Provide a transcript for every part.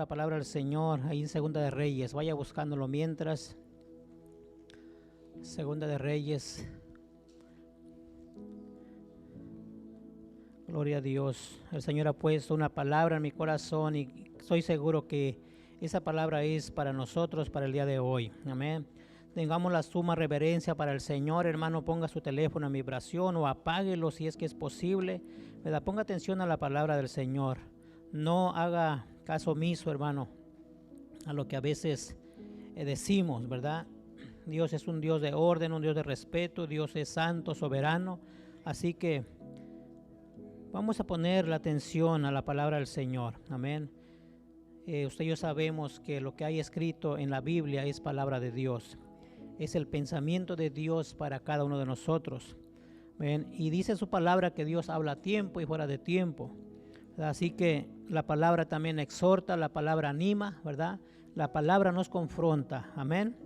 la palabra del Señor ahí en Segunda de Reyes. Vaya buscándolo mientras. Segunda de Reyes. Gloria a Dios. El Señor ha puesto una palabra en mi corazón y estoy seguro que esa palabra es para nosotros para el día de hoy. Amén. Tengamos la suma reverencia para el Señor. Hermano, ponga su teléfono en vibración o apáguelo si es que es posible, ¿verdad? Ponga atención a la palabra del Señor. No haga caso omiso, hermano, a lo que a veces decimos, ¿verdad? Dios es un Dios de orden, un Dios de respeto. Dios es santo, soberano. Así que vamos a poner la atención a la palabra del Señor. Amén. Usted y yo sabemos que lo que hay escrito en la Biblia es palabra de Dios. Es el pensamiento de Dios para cada uno de nosotros. ¿Ven? Y dice su palabra que Dios habla a tiempo y fuera de tiempo. Así que la palabra también exhorta, la palabra anima, ¿verdad? La palabra nos confronta. Amén.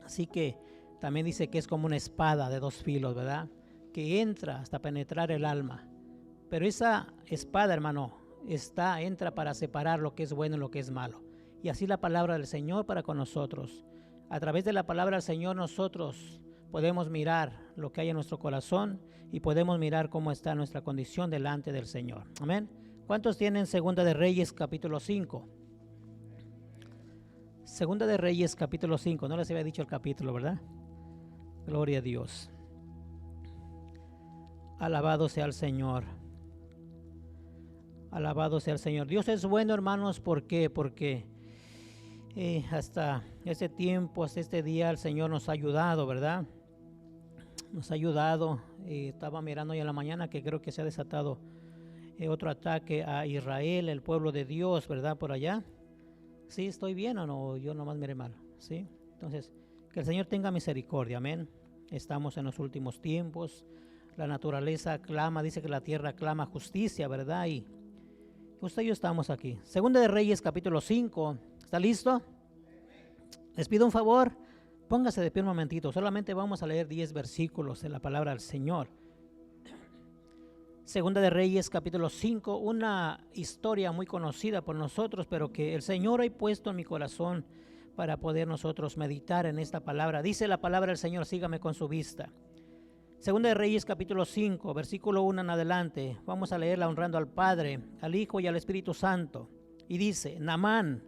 Así que también dice que es como una espada de dos filos, ¿verdad? Que entra hasta penetrar el alma. Pero esa espada, hermano, entra para separar lo que es bueno y lo que es malo. Y así la palabra del Señor para con nosotros. A través de la palabra del Señor nosotros podemos mirar lo que hay en nuestro corazón y podemos mirar cómo está nuestra condición delante del Señor. Amén. ¿Cuántos tienen Segunda de Reyes capítulo 5? Segunda de Reyes capítulo 5. No les había dicho el capítulo, ¿verdad? Gloria a Dios. Alabado sea el Señor. Alabado sea el Señor. Dios es bueno, hermanos. ¿Por qué? Porque hasta ese tiempo, hasta este día, el Señor nos ha ayudado, ¿verdad? Nos ha ayudado. Estaba mirando hoy en la mañana que creo que se ha desatado otro ataque a Israel, el pueblo de Dios, ¿verdad? Por allá. ¿Sí estoy bien o no? Yo nomás miré mal, ¿sí? Entonces, que el Señor tenga misericordia, amén. Estamos en los últimos tiempos. La naturaleza clama, dice que la tierra clama justicia, ¿verdad? Y usted y yo estamos aquí. Segunda de Reyes, capítulo 5. ¿Está listo? Les pido un favor. Póngase de pie un momentito. Solamente vamos a leer 10 versículos de la palabra del Señor. Segunda de Reyes, capítulo 5. Una historia muy conocida por nosotros, pero que el Señor ha puesto en mi corazón para poder nosotros meditar en esta palabra. Dice la palabra del Señor, sígame con su vista. Segunda de Reyes, capítulo 5, versículo 1 en adelante. Vamos a leerla honrando al Padre, al Hijo y al Espíritu Santo. Y dice: Naamán,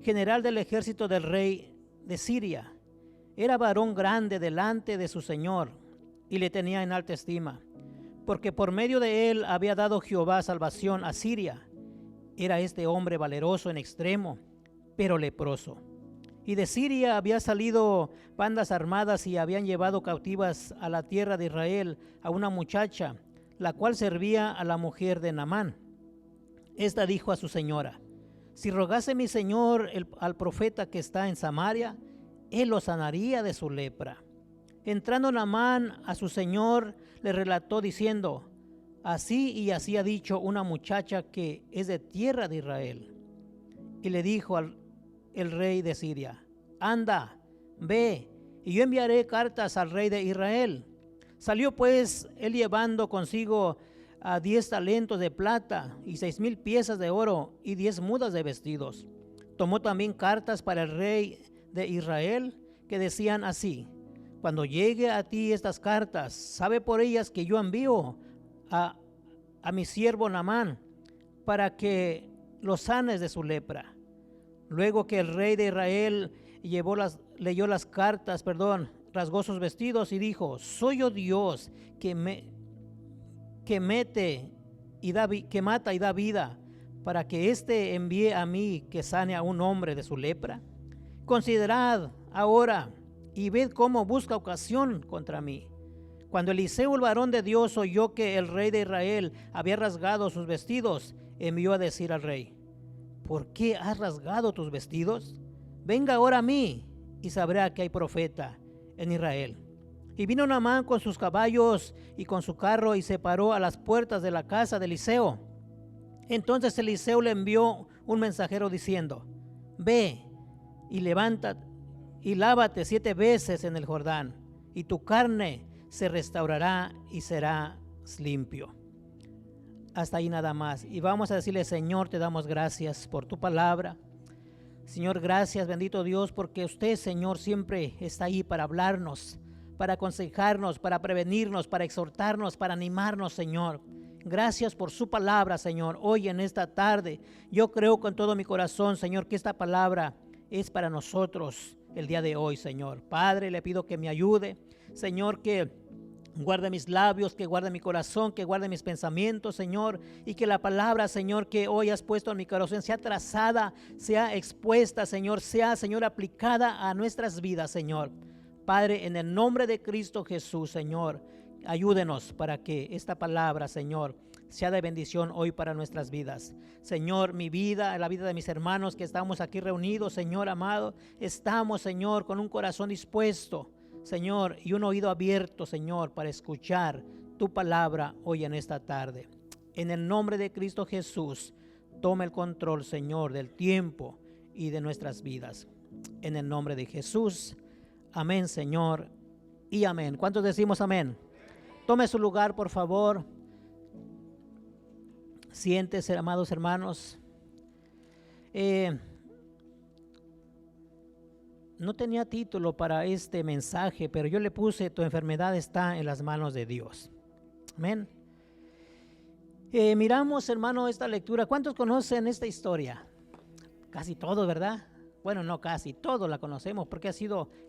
general del ejército del rey de Siria, era varón grande delante de su señor y le tenía en alta estima, porque por medio de él había dado Jehová salvación a Siria. Era este hombre valeroso en extremo, pero leproso. Y de Siria había salido bandas armadas y habían llevado cautivas a la tierra de Israel a una muchacha, la cual servía a la mujer de Naamán. Esta dijo a su señora: si rogase mi señor al profeta que está en Samaria, él lo sanaría de su lepra. Entrando Naamán a su señor, le relató diciendo: así y así ha dicho una muchacha que es de tierra de Israel. Y le dijo el rey de Siria: anda, ve, y yo enviaré cartas al rey de Israel. Salió pues él llevando consigo a 10 talentos de plata y 6,000 piezas de oro y 10 mudas de vestidos. Tomó también cartas para el rey de Israel que decían así: cuando llegue a ti estas cartas, sabe por ellas que yo envío a mi siervo Naamán para que lo sanes de su lepra. Luego que el rey de Israel leyó las cartas, rasgó sus vestidos y dijo: soy yo Dios que mata y da vida, para que éste envíe a mí que sane a un hombre de su lepra. Considerad ahora y ved cómo busca ocasión contra mí. Cuando Eliseo, el varón de Dios, oyó que el rey de Israel había rasgado sus vestidos, envió a decir al rey: ¿por qué has rasgado tus vestidos? Venga ahora a mí y sabrá que hay profeta en Israel. Y vino Naamán con sus caballos y con su carro y se paró a las puertas de la casa de Eliseo. Entonces Eliseo le envió un mensajero diciendo: ve y levántate y lávate 7 veces en el Jordán, y tu carne se restaurará y serás limpio. Hasta ahí nada más. Y vamos a decirle: Señor, te damos gracias por tu palabra. Señor, gracias, bendito Dios, porque usted, Señor, siempre está ahí para hablarnos, para aconsejarnos, para prevenirnos, para exhortarnos, para animarnos, Señor. Gracias por su palabra, Señor. Hoy en esta tarde, yo creo con todo mi corazón, Señor, que esta palabra es para nosotros el día de hoy, Señor. Padre, le pido que me ayude, Señor, que guarde mis labios, que guarde mi corazón, que guarde mis pensamientos, Señor, y que la palabra, Señor, que hoy has puesto en mi corazón sea trazada, sea expuesta, Señor, sea, Señor, aplicada a nuestras vidas, Señor. Padre, en el nombre de Cristo Jesús, Señor, ayúdenos para que esta palabra, Señor, sea de bendición hoy para nuestras vidas. Señor, mi vida, la vida de mis hermanos que estamos aquí reunidos, Señor amado, estamos, Señor, con un corazón dispuesto, Señor, y un oído abierto, Señor, para escuchar tu palabra hoy en esta tarde. En el nombre de Cristo Jesús, toma el control, Señor, del tiempo y de nuestras vidas. En el nombre de Jesús, amén, Señor, y amén. ¿Cuántos decimos amén? Tome su lugar, por favor. Siéntese, amados hermanos. No tenía título para este mensaje, pero yo le puse: tu enfermedad está en las manos de Dios. Amén. Miramos, hermano, esta lectura. ¿Cuántos conocen esta historia? Casi todos, ¿verdad? Bueno, no casi, todos la conocemos porque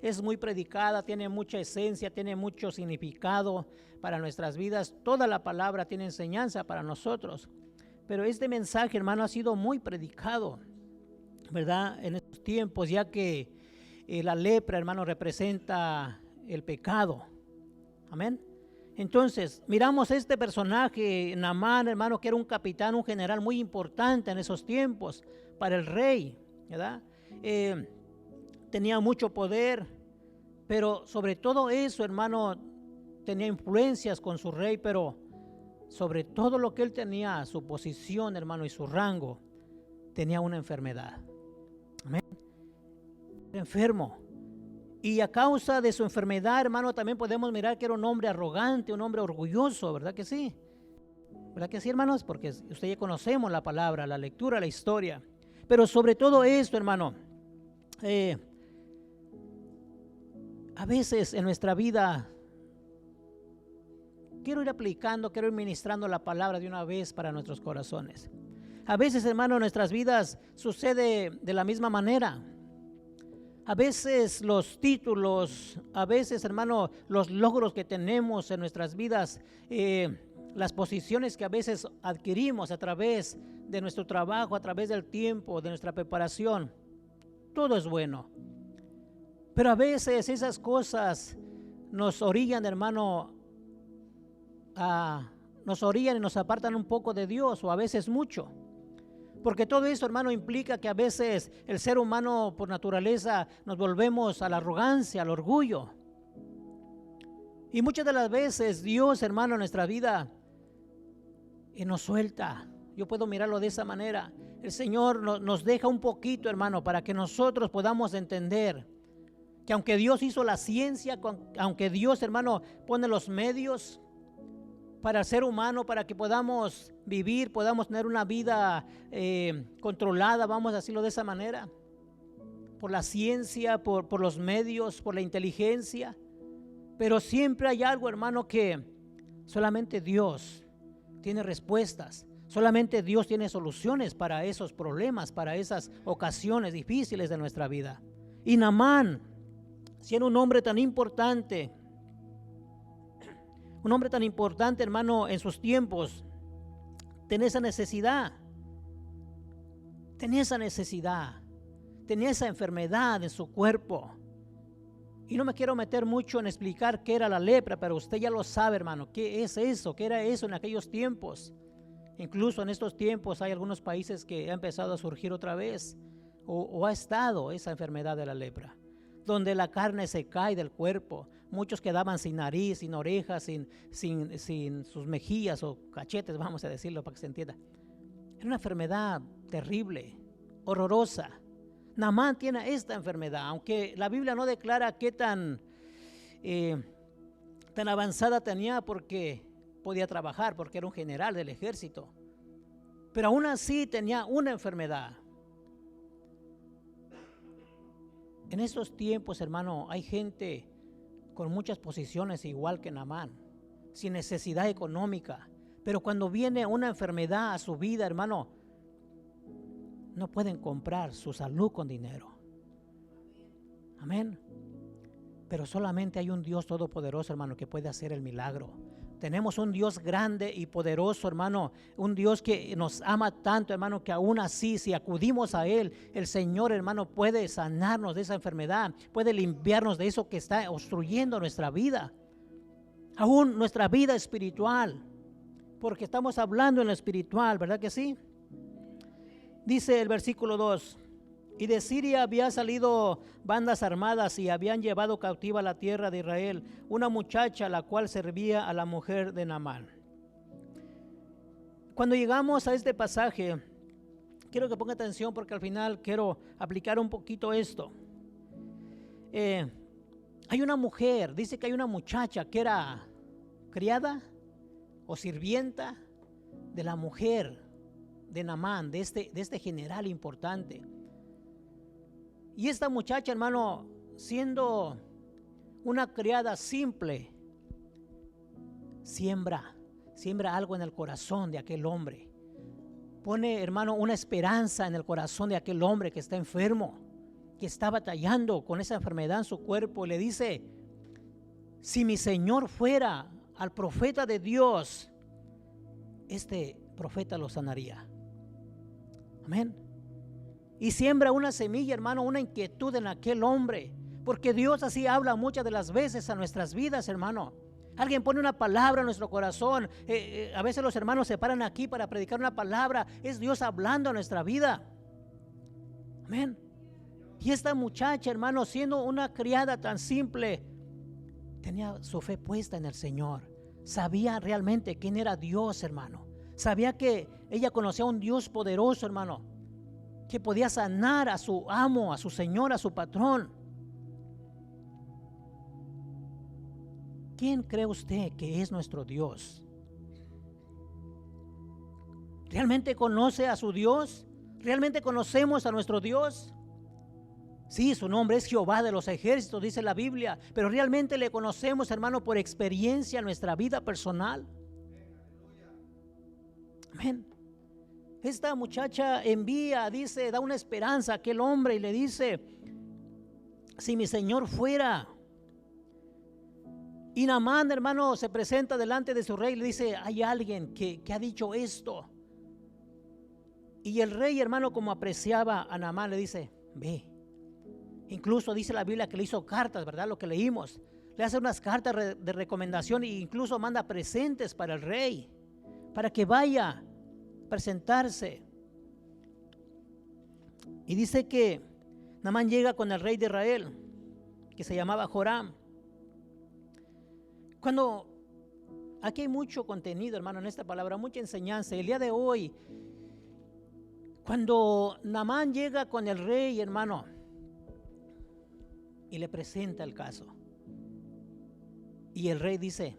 es muy predicada, tiene mucha esencia, tiene mucho significado para nuestras vidas. Toda la palabra tiene enseñanza para nosotros. Pero este mensaje, hermano, ha sido muy predicado, ¿verdad? En estos tiempos, ya que la lepra, hermano, representa el pecado. Amén. Entonces, miramos este personaje, Naamán, hermano, que era un capitán, un general muy importante en esos tiempos para el rey, ¿verdad? Tenía mucho poder, pero sobre todo eso, hermano, tenía influencias con su rey, pero sobre todo lo que él tenía, su posición, hermano, y su rango, tenía una enfermedad. Amén. Enfermo. Y a causa de su enfermedad, hermano, también podemos mirar que era un hombre arrogante, un hombre orgulloso, ¿verdad que sí? ¿Verdad que sí, hermanos? Porque usted ya conocemos la palabra, la lectura, la historia. Pero sobre todo esto, hermano, a veces en nuestra vida, quiero ir aplicando, quiero ir ministrando la palabra de una vez para nuestros corazones. A veces, hermano, en nuestras vidas sucede de la misma manera. A veces los títulos, a veces, hermano, los logros que tenemos en nuestras vidas, las posiciones que a veces adquirimos a través de nuestro trabajo, a través del tiempo, de nuestra preparación, todo es bueno. Pero a veces esas cosas nos orillan, hermano, nos orillan y nos apartan un poco de Dios, o a veces mucho. Porque todo eso, hermano, implica que a veces el ser humano por naturaleza nos volvemos a la arrogancia, al orgullo. Y muchas de las veces Dios, hermano, en nuestra vida nos suelta. Yo puedo mirarlo de esa manera. El Señor nos deja un poquito, hermano, para que nosotros podamos entender que aunque Dios hizo la ciencia, aunque Dios, hermano, pone los medios para el ser humano, para que podamos vivir, podamos tener una vida controlada, vamos a decirlo de esa manera, por la ciencia, por los medios, por la inteligencia. Pero siempre hay algo, hermano, que solamente Dios tiene respuestas, solamente Dios tiene soluciones para esos problemas, para esas ocasiones difíciles de nuestra vida. Y Naamán, siendo un hombre tan importante, hermano, en sus tiempos, tenía esa necesidad, tenía esa enfermedad en su cuerpo. Y no me quiero meter mucho en explicar qué era la lepra, pero usted ya lo sabe, hermano, qué es eso, qué era eso en aquellos tiempos. Incluso en estos tiempos hay algunos países que ha empezado a surgir otra vez, o ha estado esa enfermedad de la lepra, donde la carne se cae del cuerpo. Muchos quedaban sin nariz, sin orejas, sin sus mejillas o cachetes, vamos a decirlo para que se entienda. Era una enfermedad terrible, horrorosa. Naamán tiene esta enfermedad, aunque la Biblia no declara qué tan avanzada tenía, porque podía trabajar, porque era un general del ejército. Pero aún así tenía una enfermedad. En estos tiempos, hermano, hay gente con muchas posiciones igual que Naamán, sin necesidad económica. Pero cuando viene una enfermedad a su vida, hermano, no pueden comprar su salud con dinero. Amén. Pero solamente hay un Dios todopoderoso, hermano, que puede hacer el milagro. Tenemos un Dios grande y poderoso, hermano. Un Dios que nos ama tanto, hermano, que aún así, si acudimos a Él, el Señor, hermano, puede sanarnos de esa enfermedad. Puede limpiarnos de eso que está obstruyendo nuestra vida. Aún nuestra vida espiritual. Porque estamos hablando en lo espiritual, ¿verdad que sí? Dice el versículo 2. Y de Siria había salido bandas armadas y habían llevado cautiva a la tierra de Israel una muchacha la cual servía a la mujer de Naamán. Cuando llegamos a este pasaje, quiero que ponga atención porque al final quiero aplicar un poquito esto. Hay una mujer, dice que hay una muchacha que era criada o sirvienta de la mujer de Naamán, de este general importante. Y esta muchacha, hermano, siendo una criada simple, siembra algo en el corazón de aquel hombre. Pone, hermano, una esperanza en el corazón de aquel hombre que está enfermo, que está batallando con esa enfermedad en su cuerpo. Y le dice: si mi Señor fuera al profeta de Dios, este profeta lo sanaría. Amén. Y siembra una semilla, hermano, una inquietud en aquel hombre, porque Dios así habla muchas de las veces a nuestras vidas, hermano. Alguien pone una palabra en nuestro corazón. A veces los hermanos se paran aquí para predicar una palabra. Es Dios hablando a nuestra vida. Amén. Y esta muchacha, hermano, siendo una criada tan simple, tenía su fe puesta en el Señor. Sabía realmente quién era Dios, hermano. Sabía que ella conocía a un Dios poderoso, hermano, que podía sanar a su amo, a su señor, a su patrón. ¿Quién cree usted que es nuestro Dios? ¿Realmente conoce a su Dios? ¿Realmente conocemos a nuestro Dios? Sí, su nombre es Jehová de los ejércitos, dice la Biblia, pero ¿realmente le conocemos, hermano, por experiencia en nuestra vida personal? Amén. Esta muchacha envía, dice, da una esperanza a aquel hombre y le dice: si mi Señor fuera. Y Naamán, hermano, se presenta delante de su rey y le dice: hay alguien que ha dicho esto. Y el rey, hermano, como apreciaba a Naamán, le dice: ve. Incluso dice la Biblia que le hizo cartas, ¿verdad? Lo que leímos. Le hace unas cartas de recomendación e incluso manda presentes para el rey, para que vaya a presentarse. Y dice que Naamán llega con el rey de Israel, que se llamaba Joram. Cuando aquí hay mucho contenido, hermano, en esta palabra, mucha enseñanza. El día de hoy, cuando Naamán llega con el rey, hermano, y le presenta el caso, y el rey dice: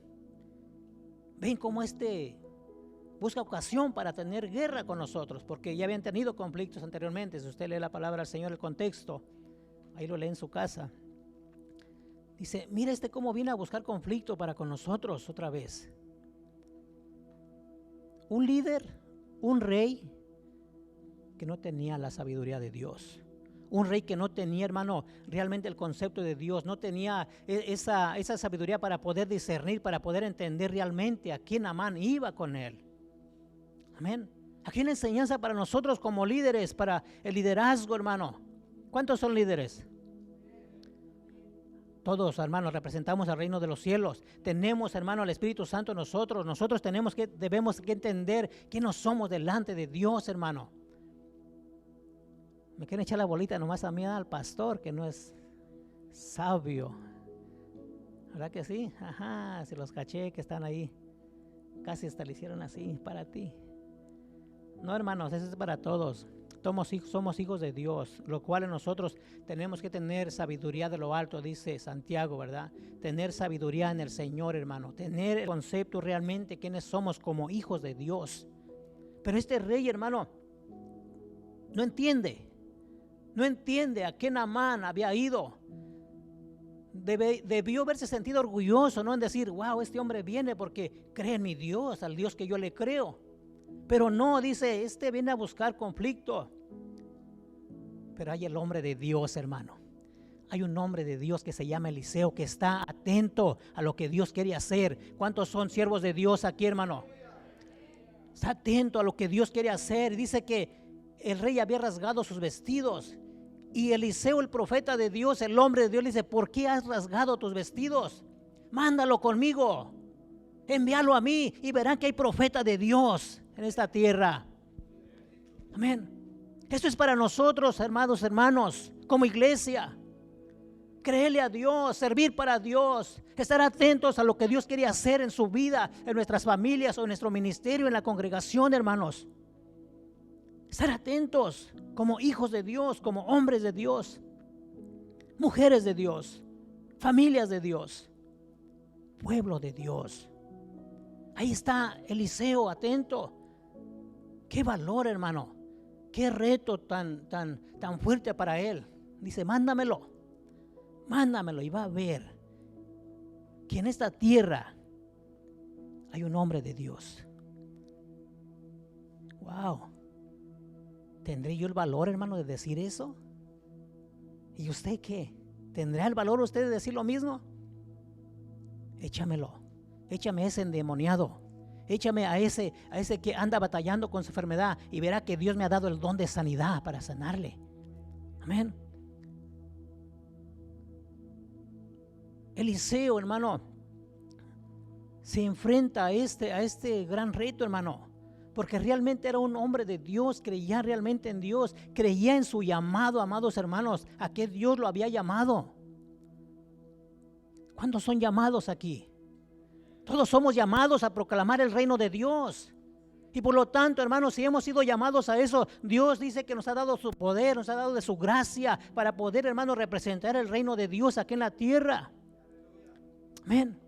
ven cómo busca ocasión para tener guerra con nosotros, porque ya habían tenido conflictos anteriormente. Si usted lee la palabra del Señor, el contexto, ahí lo lee en su casa. Dice: mira cómo viene a buscar conflicto para con nosotros otra vez. Un líder, un rey que no tenía la sabiduría de Dios. Un rey que no tenía, hermano, realmente el concepto de Dios. No tenía esa sabiduría para poder discernir, para poder entender realmente a quién Naamán iba con él. Amén. Aquí hay una enseñanza para nosotros como líderes, para el liderazgo, hermano. ¿Cuántos son líderes? Todos, hermanos, representamos al reino de los cielos. Tenemos, hermano, al Espíritu Santo en nosotros. Nosotros debemos que entender que no somos delante de Dios, hermano. Me quieren echar la bolita nomás a mí, al pastor, que no es sabio. ¿Verdad que sí? Ajá, se los caché que están ahí. Casi hasta le hicieron así, para ti. No, hermanos, eso es para todos. Somos hijos de Dios, lo cual nosotros tenemos que tener sabiduría de lo alto, dice Santiago, ¿verdad? Tener sabiduría en el Señor, hermano. Tener el concepto realmente quiénes somos como hijos de Dios. Pero este rey, hermano, no entiende. no entiende a qué Naamán había ido. Debió haberse sentido orgulloso, ¿no? En decir, wow, este hombre viene porque cree en mi Dios, al Dios que yo le creo. Pero no, dice, este viene a buscar conflicto. Pero hay el hombre de Dios, hermano. Hay un hombre de Dios que se llama Eliseo, que está atento a lo que Dios quiere hacer. ¿Cuántos son siervos de Dios aquí, hermano? Está atento a lo que Dios quiere hacer. Dice que el rey había rasgado sus vestidos. Y Eliseo, el profeta de Dios, el hombre de Dios, le dice, ¿por qué has rasgado tus vestidos? Mándalo conmigo. Envíalo a mí y verán que hay profeta de Dios en esta tierra. Amén. Esto es para nosotros, hermanos, como iglesia. Creerle a Dios, servir para Dios, estar atentos a lo que Dios quiere hacer en su vida, en nuestras familias o en nuestro ministerio, en la congregación, hermanos. Estar atentos como hijos de Dios, como hombres de Dios, mujeres de Dios, familias de Dios, pueblo de Dios. Ahí está Eliseo atento. Qué valor, hermano. Qué reto tan fuerte para él. Dice, mándamelo y va a ver que en esta tierra hay un hombre de Dios. Wow. ¿Tendré yo el valor, hermano, de decir eso? ¿Y usted qué? ¿Tendrá el valor usted de decir lo mismo? Échamelo. Échame a ese endemoniado. Échame a ese que anda batallando con su enfermedad y verá que Dios me ha dado el don de sanidad para sanarle. Amén. Eliseo, hermano, se enfrenta a este gran reto, hermano. Porque realmente era un hombre de Dios, creía realmente en Dios, creía en su llamado, amados hermanos, a que Dios lo había llamado. ¿Cuántos son llamados aquí? Todos somos llamados a proclamar el reino de Dios. Y por lo tanto, hermanos, si hemos sido llamados a eso, Dios dice que nos ha dado su poder, nos ha dado de su gracia para poder, hermanos, representar el reino de Dios aquí en la tierra. Amén.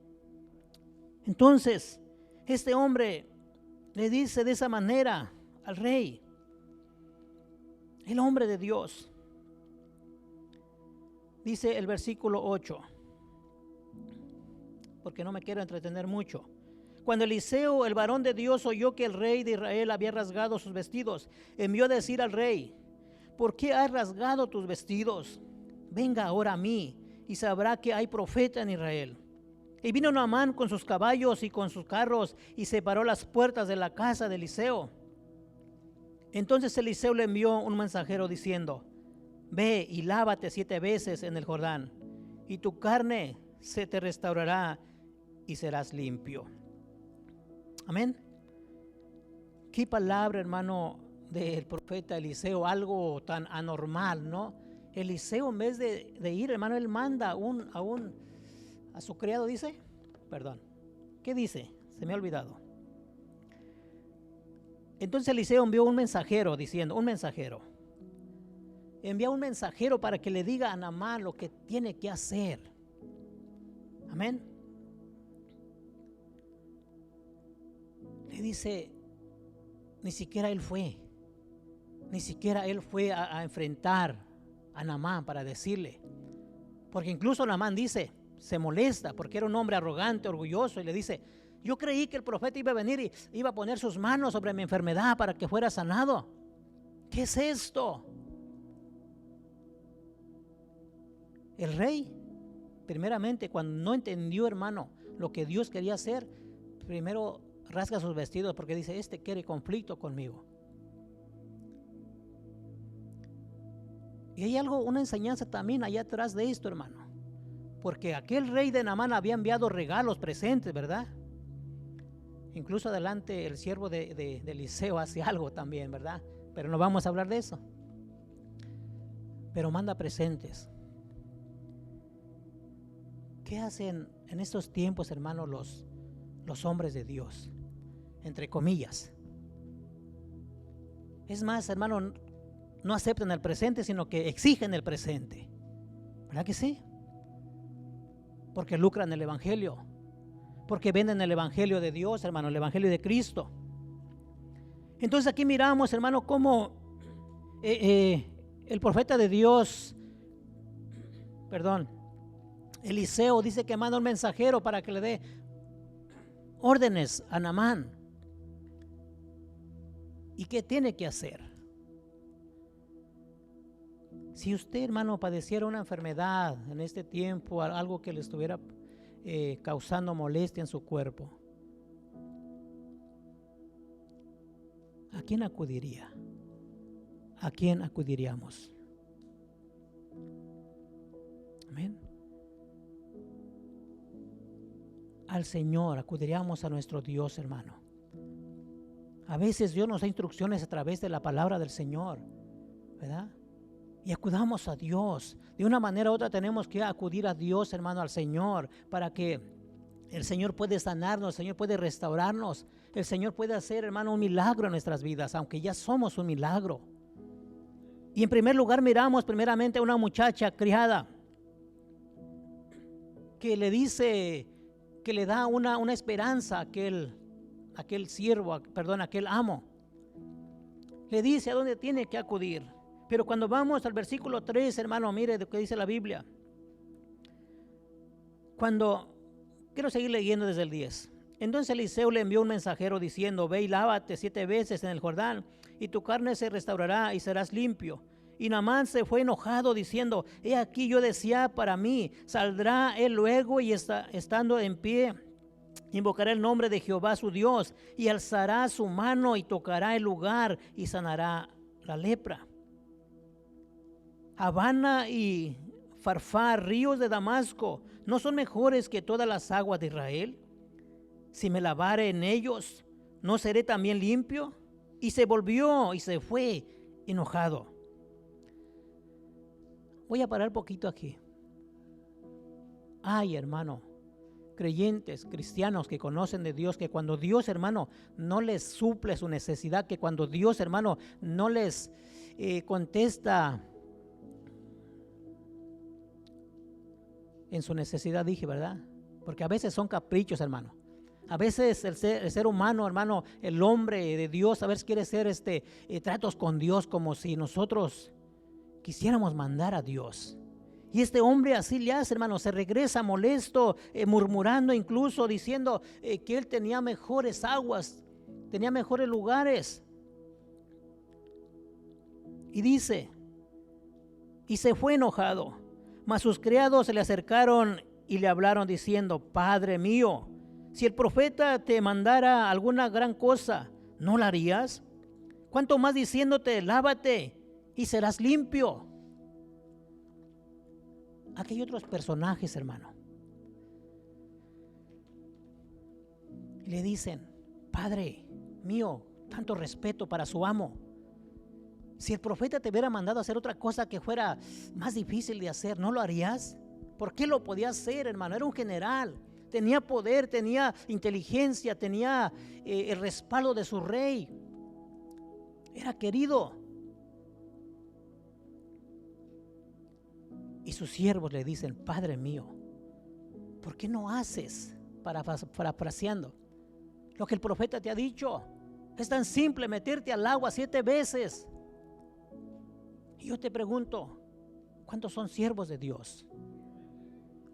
Entonces, este hombre le dice de esa manera al rey, el hombre de Dios. Dice el versículo 8, porque no me quiero entretener mucho. Cuando Eliseo, el varón de Dios, oyó que el rey de Israel había rasgado sus vestidos, envió a decir al rey, ¿por qué has rasgado tus vestidos? Venga ahora a mí y sabrá que hay profeta en Israel. Y vino Naamán con sus caballos y con sus carros y separó las puertas de la casa de Eliseo. Entonces Eliseo le envió un mensajero diciendo, ve y lávate 7 veces en el Jordán y tu carne se te restaurará y serás limpio. Amén. Qué palabra, hermano, del profeta Eliseo, algo tan anormal, ¿no? Eliseo, en vez de ir, hermano, él manda a su criado, dice, perdón, ¿qué dice? Se me ha olvidado. Entonces Eliseo envió un mensajero envía un mensajero para que le diga a Naamán lo que tiene que hacer. Amén. Le dice, ni siquiera él fue a enfrentar a Naamán para decirle, porque incluso Naamán dice, se molesta porque era un hombre arrogante, orgulloso, y le dice, yo creí que el profeta iba a venir y iba a poner sus manos sobre mi enfermedad para que fuera sanado. ¿Qué es esto? El rey, primeramente, cuando no entendió, hermano, lo que Dios quería hacer, primero rasga sus vestidos porque dice, este quiere conflicto conmigo. Y hay una enseñanza también allá atrás de esto, hermano. Porque aquel rey de Naamán había enviado regalos, presentes, ¿verdad? Incluso adelante el siervo de Eliseo hace algo también, ¿verdad? Pero no vamos a hablar de eso. Pero manda presentes. ¿Qué hacen en estos tiempos, hermanos, los hombres de Dios? Entre comillas. Es más, hermano, no aceptan el presente, sino que exigen el presente. ¿Verdad que sí? Porque lucran el evangelio. Porque venden el evangelio de Dios, hermano, el evangelio de Cristo. Entonces aquí miramos, hermano, cómo El profeta de Dios, perdón, Eliseo dice que manda un mensajero para que le dé órdenes a Naamán. ¿Y qué tiene que hacer? Si usted, hermano, padeciera una enfermedad en este tiempo, algo que le estuviera causando molestia en su cuerpo, ¿a quién acudiría? ¿A quién acudiríamos? Amén. Al Señor, acudiríamos a nuestro Dios, hermano. A veces Dios nos da instrucciones a través de la palabra del Señor, ¿verdad? Y acudamos a Dios. De una manera u otra tenemos que acudir a Dios, hermano, al Señor, para que el Señor puede sanarnos, el Señor puede restaurarnos, el Señor puede hacer, hermano, un milagro en nuestras vidas, aunque ya somos un milagro. Y en primer lugar miramos primeramente a una muchacha criada que le dice, que le da una esperanza a aquel siervo, perdón, aquel amo. Le dice a dónde tiene que acudir. Pero cuando vamos al versículo 3, hermano, mire lo que dice la Biblia. Quiero seguir leyendo desde el 10. Entonces Eliseo le envió un mensajero diciendo: ve y lávate 7 veces en el Jordán, y tu carne se restaurará y serás limpio. Y Naamán se fue enojado diciendo: he aquí, yo decía para mí, saldrá él luego y estando en pie, invocará el nombre de Jehová su Dios, y alzará su mano y tocará el lugar y sanará la lepra. Habana y Farfar, ríos de Damasco, ¿no son mejores que todas las aguas de Israel? Si me lavare en ellos, ¿no seré también limpio? Y se volvió y se fue enojado. Voy a parar poquito aquí. Ay, hermano, creyentes, cristianos que conocen de Dios, que cuando Dios, hermano, no les suple su necesidad, que cuando Dios, hermano, no les contesta en su necesidad, dije, ¿verdad? Porque a veces son caprichos, hermano. A veces el ser humano, hermano, el hombre de Dios, a veces quiere hacer tratos con Dios como si nosotros quisiéramos mandar a Dios. Y este hombre así le hace, hermano, se regresa molesto, murmurando, incluso diciendo que él tenía mejores aguas, tenía mejores lugares. Y dice, y se fue enojado. Mas sus criados se le acercaron y le hablaron diciendo: Padre mío, si el profeta te mandara alguna gran cosa, ¿no la harías? ¿Cuánto más diciéndote: lávate y serás limpio? Aquí hay otros personajes, hermano. Le dicen: Padre mío, tanto respeto para su amo. Si el profeta te hubiera mandado a hacer otra cosa que fuera más difícil de hacer, ¿no lo harías? ¿Por qué lo podía hacer, hermano? Era un general, tenía poder, tenía inteligencia, tenía el respaldo de su rey. Era querido. Y sus siervos le dicen: Padre mío, ¿por qué no haces, parafraseando, lo que el profeta te ha dicho? Es tan simple meterte al agua 7 veces. Y yo te pregunto, ¿cuántos son siervos de Dios?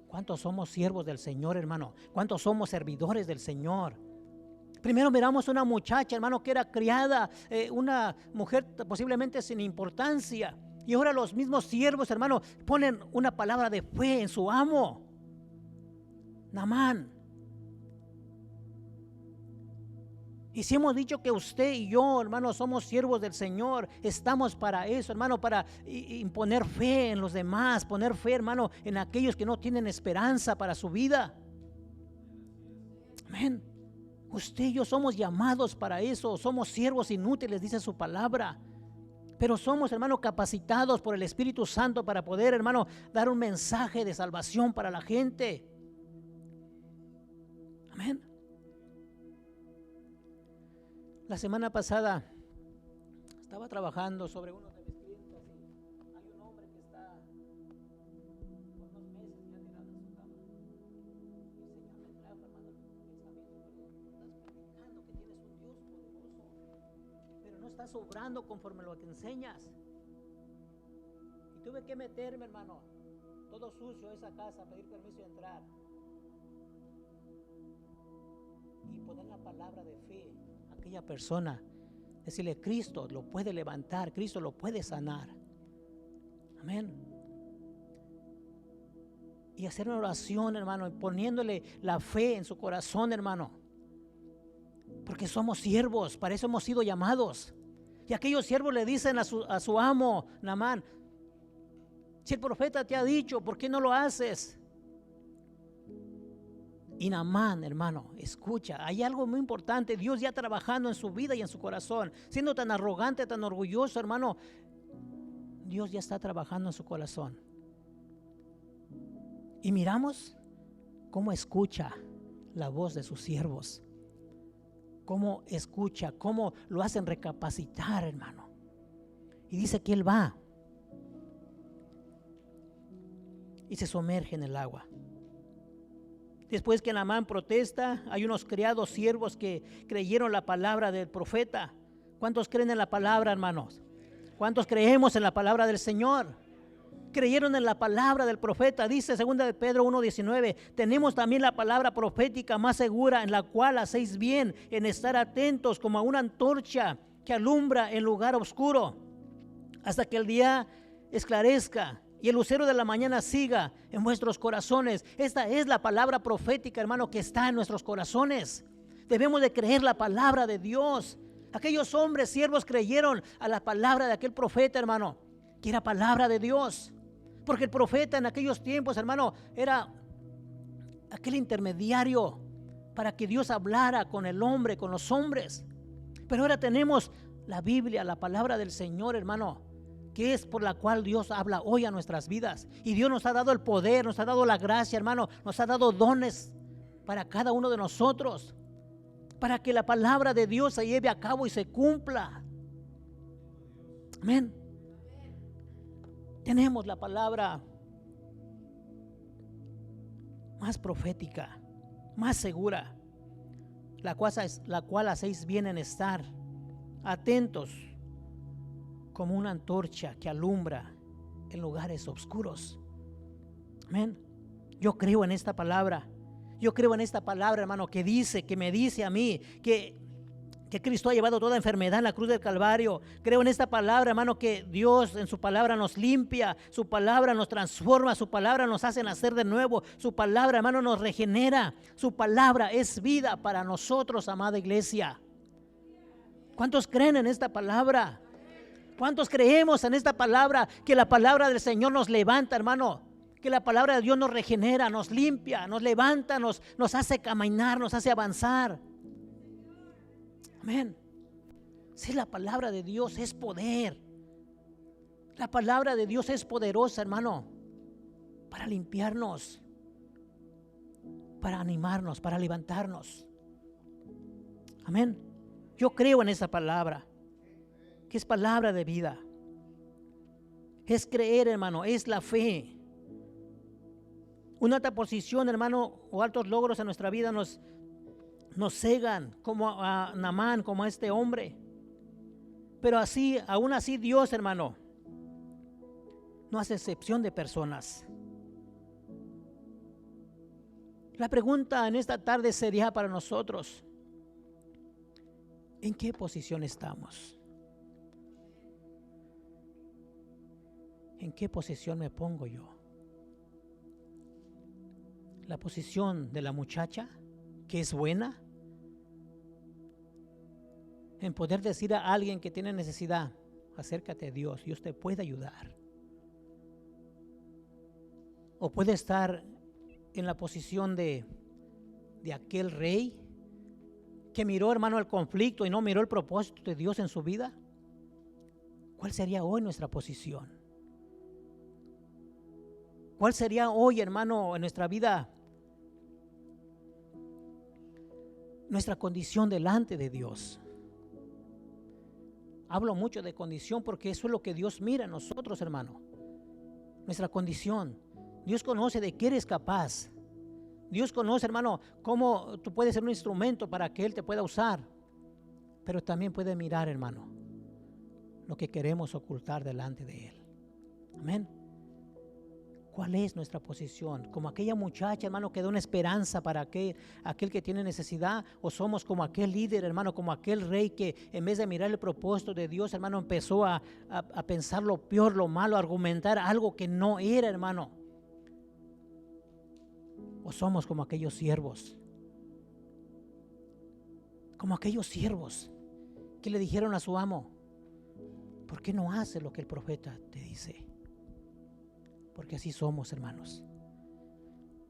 ¿Cuántos somos siervos del Señor, hermano? ¿Cuántos somos servidores del Señor? Primero miramos una muchacha, hermano, que era criada, una mujer posiblemente sin importancia. Y ahora los mismos siervos, hermano, ponen una palabra de fe en su amo, Naamán. Y si hemos dicho que usted y yo, hermano, somos siervos del Señor, estamos para eso, hermano, para imponer fe en los demás, poner fe, hermano, en aquellos que no tienen esperanza para su vida. Amén. Usted y yo somos llamados para eso, somos siervos inútiles, dice su palabra. Pero somos, hermano, capacitados por el Espíritu Santo para poder, hermano, dar un mensaje de salvación para la gente. Amén. La semana pasada estaba trabajando sobre uno de mis clientes y hay un hombre que está por 2 meses ya tirado en su cama. Y el Señor me trajo, hermano, el pensamiento: estás predicando que tienes un Dios poderoso, pero no estás obrando conforme lo que enseñas. tuve que meterme, hermano, todo sucio a esa casa, pedir permiso de entrar y poner la palabra de fe a aquella persona, decirle: Cristo lo puede levantar, Cristo lo puede sanar. Amén. Y hacer una oración, hermano, poniéndole la fe en su corazón, hermano, porque somos siervos, para eso hemos sido llamados. Y aquellos siervos le dicen a su amo, Naamán: si el profeta te ha dicho, ¿por qué no lo haces? Y Naamán, hermano, escucha, hay algo muy importante. Dios ya trabajando en su vida y en su corazón, siendo tan arrogante, tan orgulloso, hermano, Dios ya está trabajando en su corazón. Y miramos cómo escucha la voz de sus siervos, cómo escucha, cómo lo hacen recapacitar, hermano. Y dice que él va y se sumerge en el agua. Después que Naamán protesta, hay unos criados siervos que creyeron la palabra del profeta. ¿Cuántos creen en la palabra, hermanos? ¿Cuántos creemos en la palabra del Señor? Creyeron en la palabra del profeta. Dice 2 de Pedro 1:19: tenemos también la palabra profética más segura, en la cual hacéis bien en estar atentos como a una antorcha que alumbra en lugar oscuro, hasta que el día esclarezca y el lucero de la mañana siga en vuestros corazones. Esta es la palabra profética, hermano, que está en nuestros corazones. Debemos de creer la palabra de Dios. Aquellos hombres siervos creyeron a la palabra de aquel profeta, hermano, que era palabra de Dios. Porque el profeta en aquellos tiempos, hermano, era aquel intermediario para que Dios hablara con el hombre, con los hombres. Pero ahora tenemos la Biblia, la palabra del Señor, hermano, que es por la cual Dios habla hoy a nuestras vidas. Y Dios nos ha dado el poder, nos ha dado la gracia, hermano, nos ha dado dones para cada uno de nosotros, para que la palabra de Dios se lleve a cabo y se cumpla. Amén. Tenemos la palabra más profética, más segura, la cual hacéis bien en estar atentos como una antorcha que alumbra en lugares oscuros. Amén. Yo creo en esta palabra. Yo creo en esta palabra, hermano, que me dice a mí que Cristo ha llevado toda enfermedad en la cruz del Calvario. Creo en esta palabra, hermano, que Dios en su palabra nos limpia, su palabra nos transforma, su palabra nos hace nacer de nuevo, su palabra, hermano, nos regenera. Su palabra es vida para nosotros, amada iglesia. ¿Cuántos creen en esta palabra? ¿Cuántos creemos en esta palabra? Que la palabra del Señor nos levanta, hermano. Que la palabra de Dios nos regenera, nos limpia, nos levanta, nos hace caminar, nos hace avanzar. Amén. Si la palabra de Dios es poder. La palabra de Dios es poderosa, hermano, para limpiarnos, para animarnos, para levantarnos. Amén. Yo creo en esa palabra, que es palabra de vida. Es creer, hermano, es la fe. Una alta posición, hermano, o altos logros en nuestra vida nos cegan, como a Naamán, como a este hombre. Pero aún así Dios, hermano, no hace excepción de personas. La pregunta en esta tarde sería para nosotros: ¿en qué posición estamos? ¿En qué posición me pongo yo? ¿La posición de la muchacha, que es buena, en poder decir a alguien que tiene necesidad: acércate a Dios, Dios te puede ayudar? ¿O puede estar en la posición de aquel rey que miró, hermano, el conflicto y no miró el propósito de Dios en su vida? ¿Cuál sería hoy nuestra posición? ¿Cuál sería hoy, hermano, en nuestra vida, nuestra condición delante de Dios? Hablo mucho de condición porque eso es lo que Dios mira en nosotros, hermano. Nuestra condición. Dios conoce de qué eres capaz. Dios conoce, hermano, cómo tú puedes ser un instrumento para que Él te pueda usar. Pero también puede mirar, hermano, lo que queremos ocultar delante de Él. Amén. ¿Cuál es nuestra posición? ¿Como aquella muchacha, hermano, que da una esperanza para aquel que tiene necesidad? ¿O somos como aquel líder, hermano, como aquel rey que en vez de mirar el propósito de Dios, hermano, empezó a pensar lo peor, lo malo, a argumentar algo que no era, hermano? ¿O somos como aquellos siervos? Como aquellos siervos que le dijeron a su amo: ¿por qué no haces lo que el profeta te dice? Porque así somos, hermanos.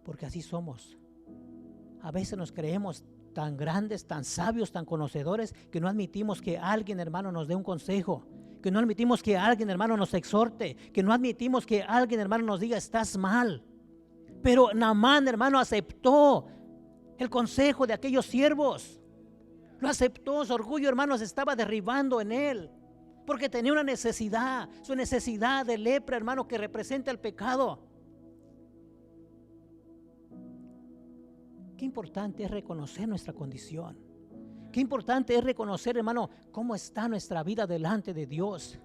Porque así somos. A veces nos creemos tan grandes, tan sabios, tan conocedores, que no admitimos que alguien, hermano, nos dé un consejo. Que no admitimos que alguien, hermano, nos exhorte. Que no admitimos que alguien, hermano, nos diga: estás mal. Pero Naamán, hermano, aceptó el consejo de aquellos siervos. Lo aceptó. Su orgullo, hermanos, estaba derribando en él. Porque tenía una necesidad, su necesidad de lepra, hermano, que representa el pecado. Qué importante es reconocer nuestra condición. Qué importante es reconocer, hermano, cómo está nuestra vida delante de Dios.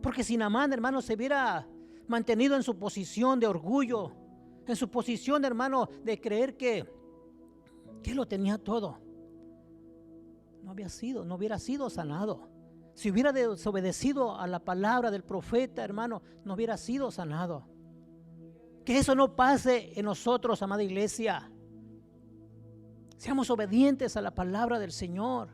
Porque si Naamán, hermano, se hubiera mantenido en su posición de orgullo, en su posición, hermano, de creer que lo tenía todo, no hubiera sido sanado. Si hubiera desobedecido a la palabra del profeta, hermano, no hubiera sido sanado. Que eso no pase en nosotros, amada iglesia. Seamos obedientes a la palabra del Señor.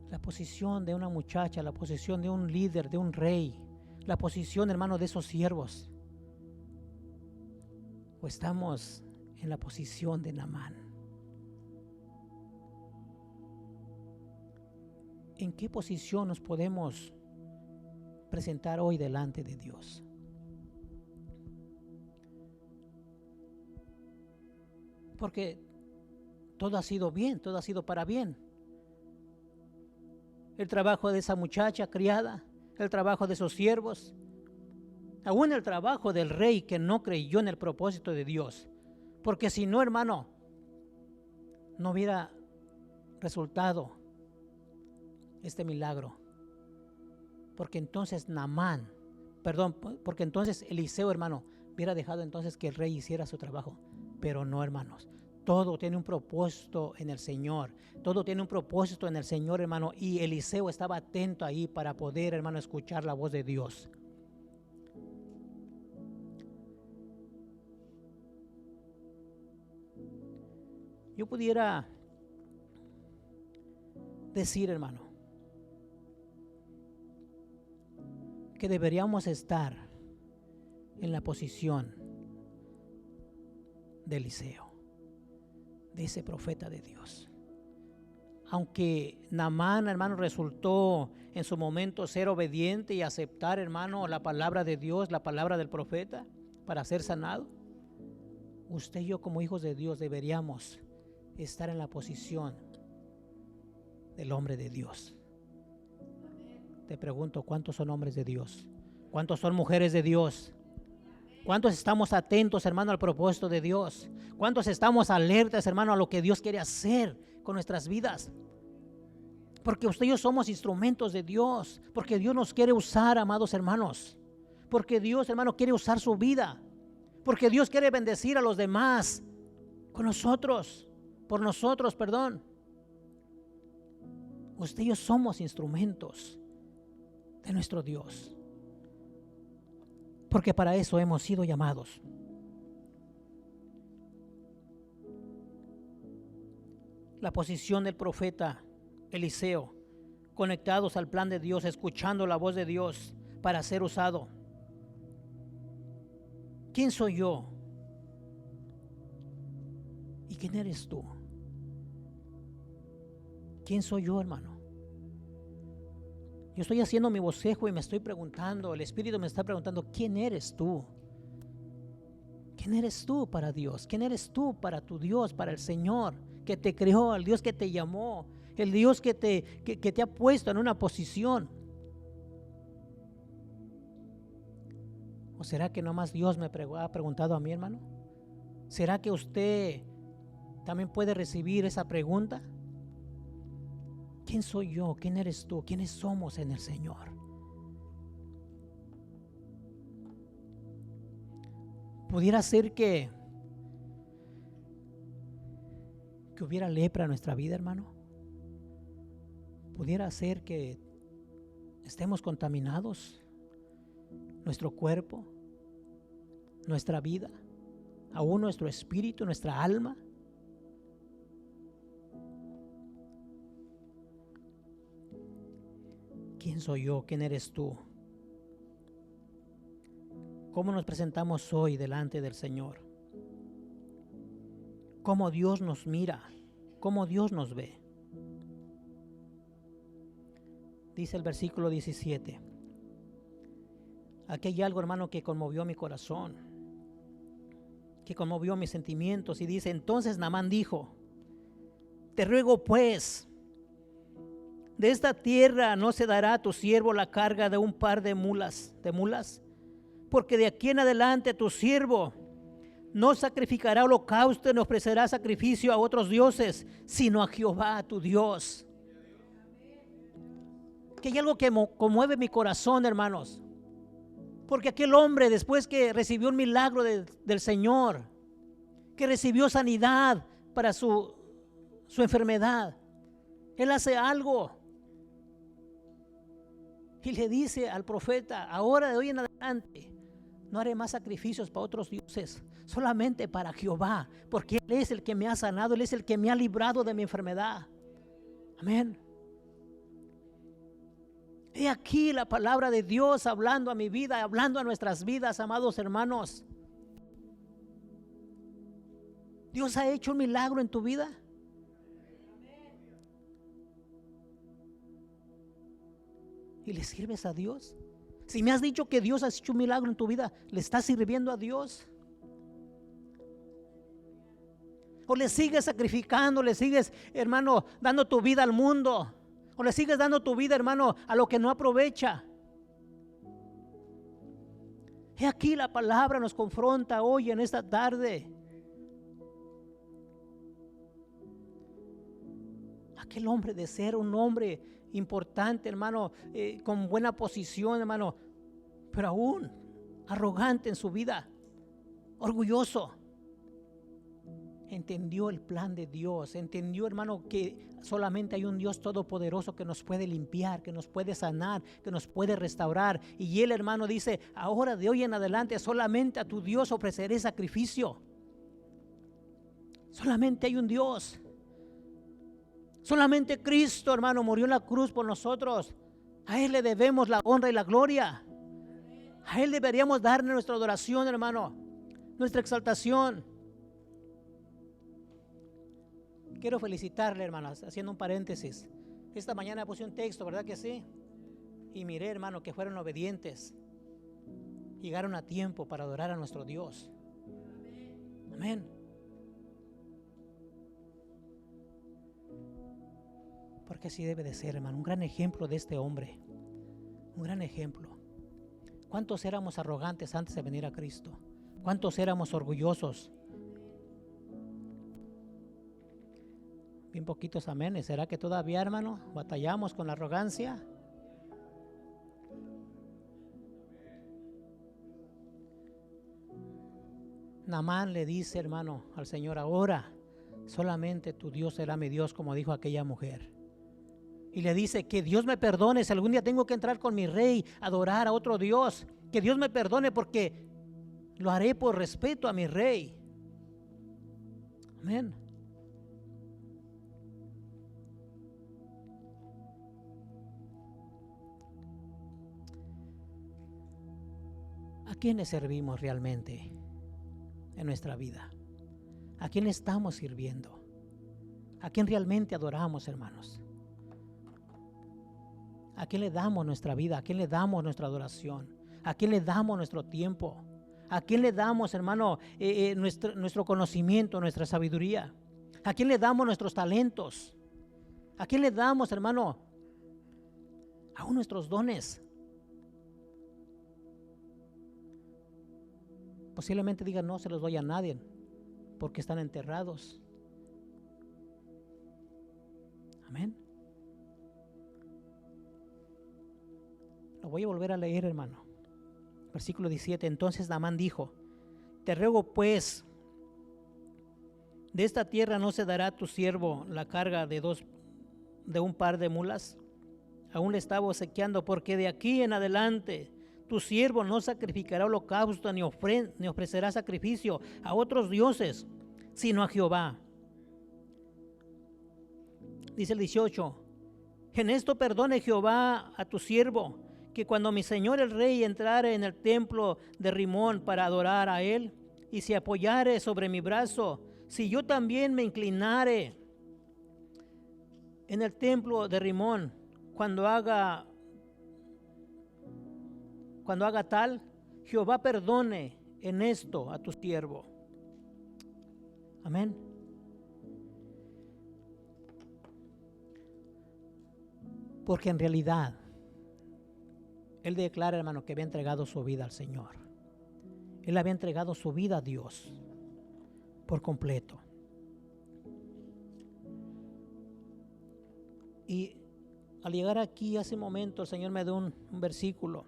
La posición de una muchacha, la posición de un líder, de un rey, la posición, hermano, de esos siervos. O estamos en la posición de Naamán. ¿En qué posición nos podemos presentar hoy delante de Dios? Porque todo ha sido bien, todo ha sido para bien. El trabajo de esa muchacha criada, el trabajo de esos siervos, aún el trabajo del rey que no creyó en el propósito de Dios. Porque si no, hermano, no hubiera resultado este milagro. Porque entonces porque entonces Eliseo, hermano, hubiera dejado entonces que el rey hiciera su trabajo. Pero no, hermanos. Todo tiene un propósito en el Señor. Todo tiene un propósito en el Señor, hermano. Y Eliseo estaba atento ahí para poder, hermano, escuchar la voz de Dios. Yo pudiera decir, hermano, que deberíamos estar en la posición de Eliseo, de ese profeta de Dios. Aunque Naamán, hermano, resultó en su momento ser obediente y aceptar, hermano, la palabra de Dios, la palabra del profeta para ser sanado, usted y yo como hijos de Dios deberíamos estar en la posición del hombre de Dios. Te pregunto, ¿cuántos son hombres de Dios? ¿Cuántos son mujeres de Dios? ¿Cuántos estamos atentos, hermano, al propósito de Dios? ¿Cuántos estamos alertas, hermano, a lo que Dios quiere hacer con nuestras vidas? Porque usted y yo somos instrumentos de Dios. Porque Dios nos quiere usar, amados hermanos. Porque Dios, hermano, quiere usar su vida. Porque Dios quiere bendecir a los demás con nosotros. Por nosotros, perdón. Usted y yo somos instrumentos de nuestro Dios. Porque para eso hemos sido llamados. La posición del profeta Eliseo, conectados al plan de Dios, escuchando la voz de Dios para ser usado. ¿Quién soy yo? ¿Y quién eres tú? ¿Quién soy yo, hermano? Yo estoy haciendo mi bocejo y me estoy preguntando, el Espíritu me está preguntando, ¿quién eres tú? ¿Quién eres tú para Dios? ¿Quién eres tú para tu Dios, para el Señor que te creó, el Dios que te llamó, el Dios que te ha puesto en una posición? ¿O será que nomás Dios me ha preguntado a mí, hermano? ¿Será que usted también puede recibir esa pregunta? ¿Quién soy yo? ¿Quién eres tú? ¿Quiénes somos en el Señor? Pudiera ser que hubiera lepra en nuestra vida, hermano. Pudiera ser que estemos contaminados, nuestro cuerpo, nuestra vida, aún nuestro espíritu, nuestra alma. ¿Quién soy yo? ¿Quién eres tú? ¿Cómo nos presentamos hoy delante del Señor? ¿Cómo Dios nos mira? ¿Cómo Dios nos ve? Dice el versículo 17. Aquí hay algo, hermano, que conmovió mi corazón, que conmovió mis sentimientos. Y dice: entonces Naamán dijo: te ruego pues, de esta tierra no se dará a tu siervo la carga de un par de mulas, porque de aquí en adelante tu siervo no sacrificará holocausto ni ofrecerá sacrificio a otros dioses, sino a Jehová tu Dios. Que hay algo que conmueve mi corazón, hermanos, porque aquel hombre, después que recibió un milagro del Señor, que recibió sanidad para su enfermedad, él hace algo y le dice al profeta: ahora de hoy en adelante no haré más sacrificios para otros dioses, solamente para Jehová, porque Él es el que me ha sanado, Él es el que me ha librado de mi enfermedad. Amén. He aquí la palabra de Dios hablando a mi vida, hablando a nuestras vidas, amados hermanos. Dios ha hecho un milagro en tu vida. ¿Y le sirves a Dios? Si me has dicho que Dios ha hecho un milagro en tu vida, ¿le estás sirviendo a Dios? ¿O le sigues sacrificando, le sigues, hermano, dando tu vida al mundo? ¿O le sigues dando tu vida, hermano, a lo que no aprovecha? He aquí la palabra nos confronta hoy en esta tarde. Aquel hombre, de ser un hombre importante, hermano, con buena posición, hermano, pero aún arrogante en su vida, orgulloso, entendió el plan de Dios, entendió, hermano, que solamente hay un Dios todopoderoso que nos puede limpiar, que nos puede sanar, que nos puede restaurar. Y él, hermano, dice: ahora de hoy en adelante solamente a tu Dios ofreceré sacrificio. Solamente hay un Dios. Solamente Cristo, hermano, murió en la cruz por nosotros. A Él le debemos la honra y la gloria. A Él deberíamos darle nuestra adoración, hermano, nuestra exaltación. Quiero felicitarle, hermanas, haciendo un paréntesis. Esta mañana puse un texto, ¿verdad que sí? Y miré, hermano, que fueron obedientes. Llegaron a tiempo para adorar a nuestro Dios. Amén. Porque así debe de ser, hermano. Un gran ejemplo de este hombre. Un gran ejemplo. ¿Cuántos éramos arrogantes antes de venir a Cristo? ¿Cuántos éramos orgullosos? Bien poquitos amenes. ¿Será que todavía, hermano, batallamos con la arrogancia? Naamán le dice, hermano, al Señor: ahora solamente tu Dios será mi Dios, como dijo aquella mujer. Y le dice: que Dios me perdone si algún día tengo que entrar con mi rey a adorar a otro Dios. Que Dios me perdone, porque lo haré por respeto a mi rey. Amén. ¿A quiénes servimos realmente en nuestra vida? ¿A quién estamos sirviendo? ¿A quién realmente adoramos, hermanos? ¿A quién le damos nuestra vida? ¿A quién le damos nuestra adoración? ¿A quién le damos nuestro tiempo? ¿A quién le damos, hermano, nuestro conocimiento, nuestra sabiduría? ¿A quién le damos nuestros talentos? ¿A quién le damos, hermano, aún nuestros dones? Posiblemente digan: no se los doy a nadie, porque están enterrados. Amén. Lo voy a volver a leer, hermano. Versículo 17. Entonces Naamán dijo: te ruego pues, de esta tierra no se dará a tu siervo la carga de un par de mulas. Aún le estaba obsequiando, porque de aquí en adelante tu siervo no sacrificará holocausto ni ofrecerá sacrificio a otros dioses, sino a Jehová. Dice el 18: en esto perdone Jehová a tu siervo, que cuando mi señor el rey entrare en el templo de Rimón para adorar a él, y se apoyare sobre mi brazo, si yo también me inclinare en el templo de Rimón, cuando haga tal, Jehová perdone en esto a tu siervo. Amén. Porque en realidad él declara, hermano, que había entregado su vida al Señor. Él había entregado su vida a Dios por completo. Y al llegar aquí hace un momento, el Señor me dio un versículo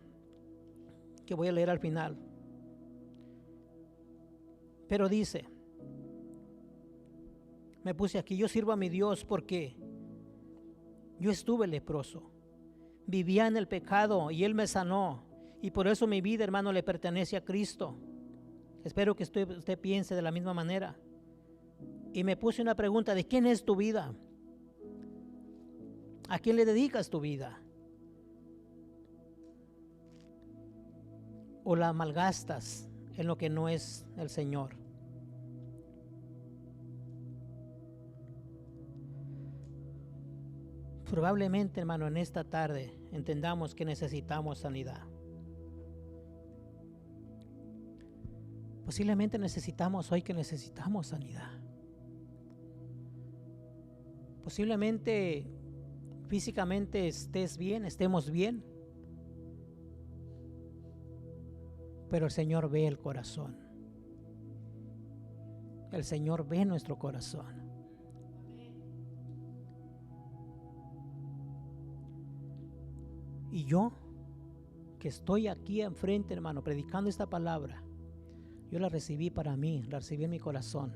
que voy a leer al final. Pero dice, me puse aquí: yo sirvo a mi Dios porque yo estuve leproso, vivía en el pecado y Él me sanó, y por eso mi vida, hermano, le pertenece a Cristo. Espero que usted piense de la misma manera. Y me puse una pregunta: ¿de quién es tu vida? ¿A quién le dedicas tu vida? ¿O la malgastas en lo que no es el Señor? Probablemente, hermano, en esta tarde entendamos que necesitamos sanidad. Posiblemente necesitamos sanidad. Posiblemente físicamente estemos bien, pero el Señor ve el corazón. El Señor ve nuestro corazón. Y yo, que estoy aquí enfrente, hermano, predicando esta palabra, yo la recibí para mí, la recibí en mi corazón,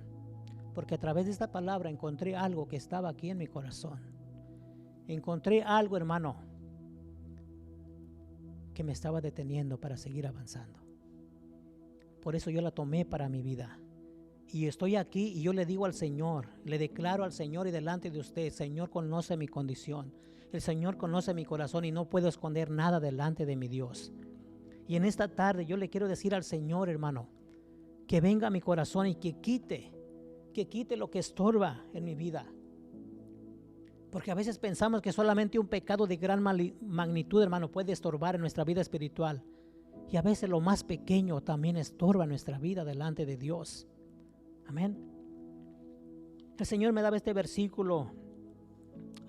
porque a través de esta palabra encontré algo que estaba aquí en mi corazón. Encontré algo, hermano, que me estaba deteniendo para seguir avanzando. Por eso yo la tomé para mi vida. Y estoy aquí y yo le digo al Señor, le declaro al Señor y delante de usted: el Señor conoce mi condición, el Señor conoce mi corazón y no puedo esconder nada delante de mi Dios. Y en esta tarde yo le quiero decir al Señor, hermano, que venga a mi corazón y que quite lo que estorba en mi vida. Porque a veces pensamos que solamente un pecado de gran magnitud, hermano, puede estorbar en nuestra vida espiritual. Y a veces lo más pequeño también estorba nuestra vida delante de Dios. Amén. El Señor me daba este versículo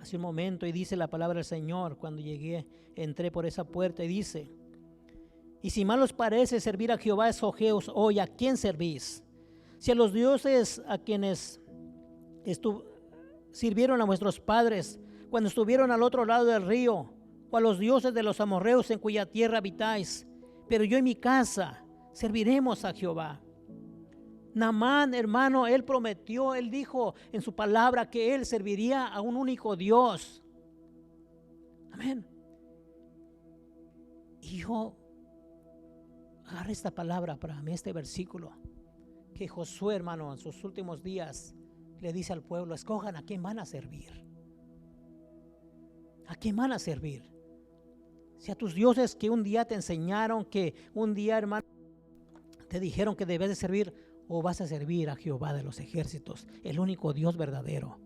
hace un momento y dice la palabra del Señor cuando entré por esa puerta y dice: y si mal os parece servir a Jehová, escogeos hoy a quién servís. Si a los dioses a quienes sirvieron a vuestros padres cuando estuvieron al otro lado del río, o a los dioses de los amorreos en cuya tierra habitáis. Pero yo y mi casa serviremos a Jehová. Naamán, hermano, él prometió, él dijo en su palabra que él serviría a un único Dios. Amén. Y yo agarré esta palabra para mí, este versículo que Josué, hermano, en sus últimos días le dice al pueblo: escojan a quién van a servir. ¿A quién van a servir? Si a tus dioses que un día te enseñaron, que un día, hermano, te dijeron que debes de servir, o vas a servir a Jehová de los ejércitos, el único Dios verdadero,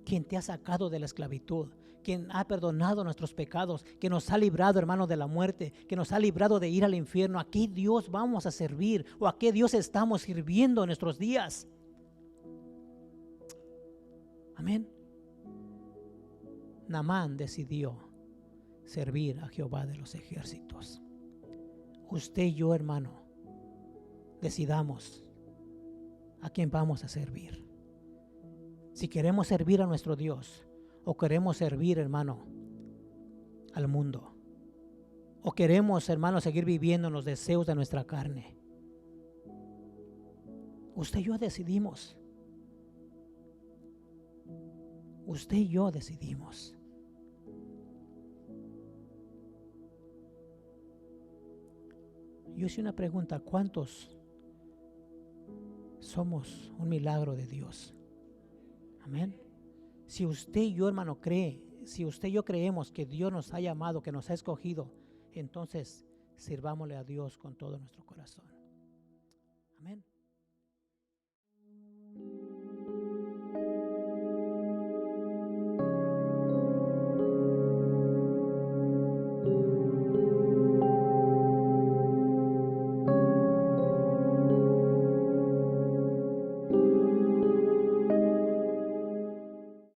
quien te ha sacado de la esclavitud, quien ha perdonado nuestros pecados, que nos ha librado, hermano, de la muerte, que nos ha librado de ir al infierno. ¿A qué Dios vamos a servir? ¿O a qué Dios estamos sirviendo en nuestros días? Amén. Naamán decidió servir a Jehová de los ejércitos. Usted y yo, hermano, decidamos a quién vamos a servir. Si queremos servir a nuestro Dios o queremos servir, hermano, al mundo. ¿O queremos, hermanos, seguir viviendo en los deseos de nuestra carne? Usted y yo decidimos. Usted y yo decidimos. Yo hice una pregunta: ¿cuántos somos un milagro de Dios? Amén. Si usted y yo, hermano, si usted y yo creemos que Dios nos ha llamado, que nos ha escogido, entonces sirvámosle a Dios con todo nuestro corazón. Amén.